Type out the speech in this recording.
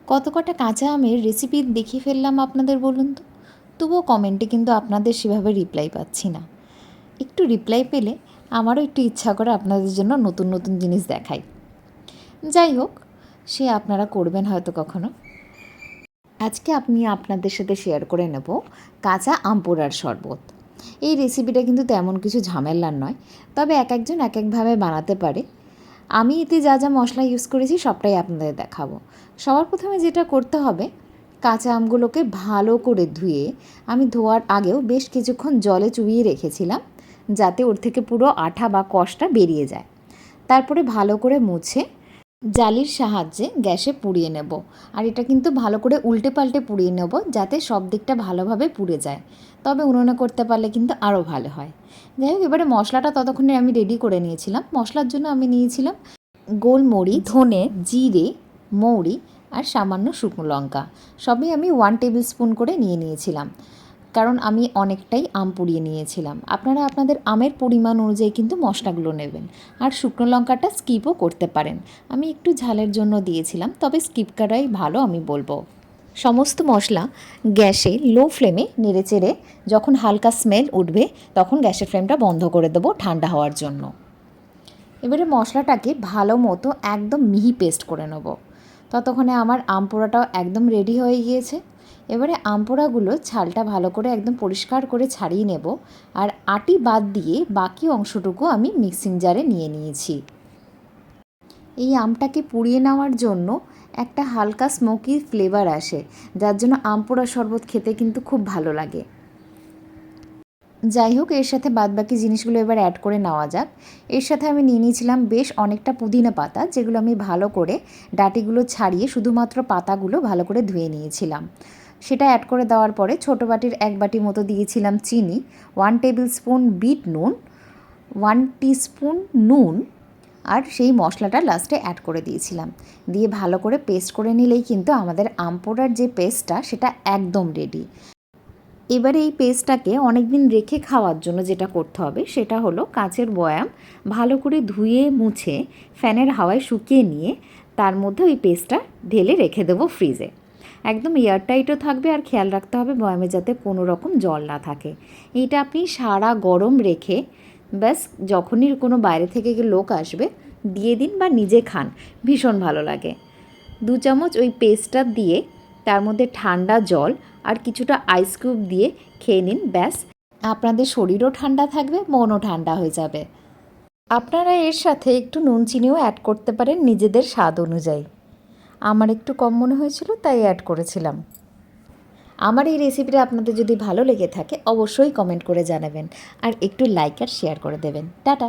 কত কটা কাঁচা আমের রেসিপি দেখিয়ে ফেললাম আপনাদের বলুন তো। তবুও কমেন্টে কিন্তু আপনাদের সেভাবে রিপ্লাই পাচ্ছি না। একটু রিপ্লাই পেলে আমারও একটু ইচ্ছা করে আপনাদের জন্য নতুন নতুন জিনিস দেখাই। যাই হোক, সে আপনারা করবেন হয়তো কখনো। আজকে আমি আপনাদের সাথে শেয়ার করে নেব কাঁচা আম পোড়ার শরবত। এই রেসিপিটা কিন্তু তেমন কিছু ঝামেলার নয়, তবে এক একজন এক একভাবে বানাতে পারে। আমি এতে যা যা মশলা ইউজ করেছি সবটাই আপনাদের দেখাবো। সবার প্রথমে যেটা করতে হবে, কাঁচা আমগুলোকে ভালো করে ধুয়ে, আমি ধোয়ার আগেও বেশ কিছুক্ষণ জলে চুবিয়ে রেখেছিলাম যাতে ওর থেকে পুরো আঠা বা কষটা বেরিয়ে যায়। তারপরে ভালো করে মুছে জালির সাহায্যে গ্যাসে পুড়িয়ে নেব। আর এটা কিন্তু ভালো করে উল্টে পাল্টে পুড়িয়ে নেব যাতে সব দিকটা ভালোভাবে পুড়ে যায়। তবে উনুনে করতে পারলে কিন্তু আরও ভালো হয়। যাই হোক, এবারে মশলাটা ততক্ষণে আমি রেডি করে নিয়েছিলাম। মশলার জন্য আমি নিয়েছিলাম গোলমরিচ, ধনে, জিরে, মৌরি আর সামান্য শুকনো লঙ্কা। সবই আমি 1 টেবিল স্পুন করে নিয়েছিলাম, কারণ আমি অনেকটাই আম পুড়িয়ে নিয়েছিলাম। আপনারা আপনাদের আমের পরিমাণ অনুযায়ী কিন্তু মশলাগুলো নেবেন। আর শুকনো লঙ্কাটা স্কিপও করতে পারেন, আমি একটু ঝালের জন্য দিয়েছিলাম, তবে স্কিপ করাই ভালো আমি বলবো। সমস্ত মশলা গ্যাসে লো ফ্লেমে নেড়েচেড়ে যখন হালকা স্মেল উঠবে তখন গ্যাসের ফ্লেমটা বন্ধ করে দেবো ঠান্ডা হওয়ার জন্য। এবারে মশলাটাকে ভালো মতো একদম মিহি পেস্ট করে নেব। ততক্ষণে আমার আম পোড়াটাও একদম রেডি হয়ে গিয়েছে। এবারে আম পোড়াগুলো ছালটা ভালো করে একদম পরিষ্কার করে ছাড়িয়ে নেব। আর আটি বাদ দিয়ে বাকি অংশটুকু আমি মিক্সিং জারে নিয়ে নিয়েছি। এই আমটাকে পুড়িয়ে নেওয়ার জন্য একটা হালকা স্মোকি ফ্লেভার আসে, যার জন্য আম পোড়া শরবত খেতে কিন্তু খুব ভালো লাগে। যাই হোক, এর সাথে বাদবাকি জিনিসগুলো এবার অ্যাড করে নেওয়া যাক। এর সাথে আমি নিয়ে নিয়েছিলাম বেশ অনেকটা পুদিনা পাতা, যেগুলো আমি ভালো করে ডাঁটিগুলো ছাড়িয়ে শুধুমাত্র পাতাগুলো ভালো করে ধুয়ে নিয়েছিলাম। সেটা অ্যাড করে দেওয়ার পরে ছোটো বাটির 1 বাটি মতো দিয়েছিলাম চিনি, 1 টেবিল স্পুন বিট নুন, 1 টিস্পুন নুন, আর সেই মশলাটা লাস্টে অ্যাড করে দিয়েছিলাম। দিয়ে ভালো করে পেস্ট করে নিলেই কিন্তু আমাদের আম পোড়ার যে পেস্টটা সেটা একদম রেডি। এবারে এই পেস্টটাকে অনেক দিন রেখে খাওয়ার জন্য যেটা করতে হবে সেটা হলো কাঁচের বয়াম ভালো করে ধুয়ে মুছে ফ্যানের হাওয়ায় শুকিয়ে নিয়ে তার মধ্যে ওই পেস্টটা ঢেলে রেখে দেবো ফ্রিজে। একদম এয়ারটাইটও থাকবে, আর খেয়াল রাখতে হবে বয়ামে যাতে কোনো রকম জল না থাকে। এইটা আপনি সারা গরম রেখে ব্যাস যখনই কোনো বাইরে থেকে লোক আসবে দিয়ে দিন বা নিজে খান, ভীষণ ভালো লাগে। 2 চামচ ওই পেস্টটা দিয়ে তার মধ্যে ঠান্ডা জল আর কিছুটা আইস কিউব দিয়ে খেয়ে নিন, ব্যাস আপনাদের শরীরও ঠান্ডা থাকবে, মনও ঠান্ডা হয়ে যাবে। আপনারা এর সাথে একটু নুন চিনিও অ্যাড করতে পারেন নিজেদের স্বাদ অনুযায়ী। আমার একটু কম মনে হয়েছিল তাই অ্যাড করেছিলাম। আমার এই রেসিপিটা আপনাদের যদি ভালো লেগে থাকে অবশ্যই কমেন্ট করে জানাবেন, আর একটু লাইক আর শেয়ার করে দেবেন। টাটা।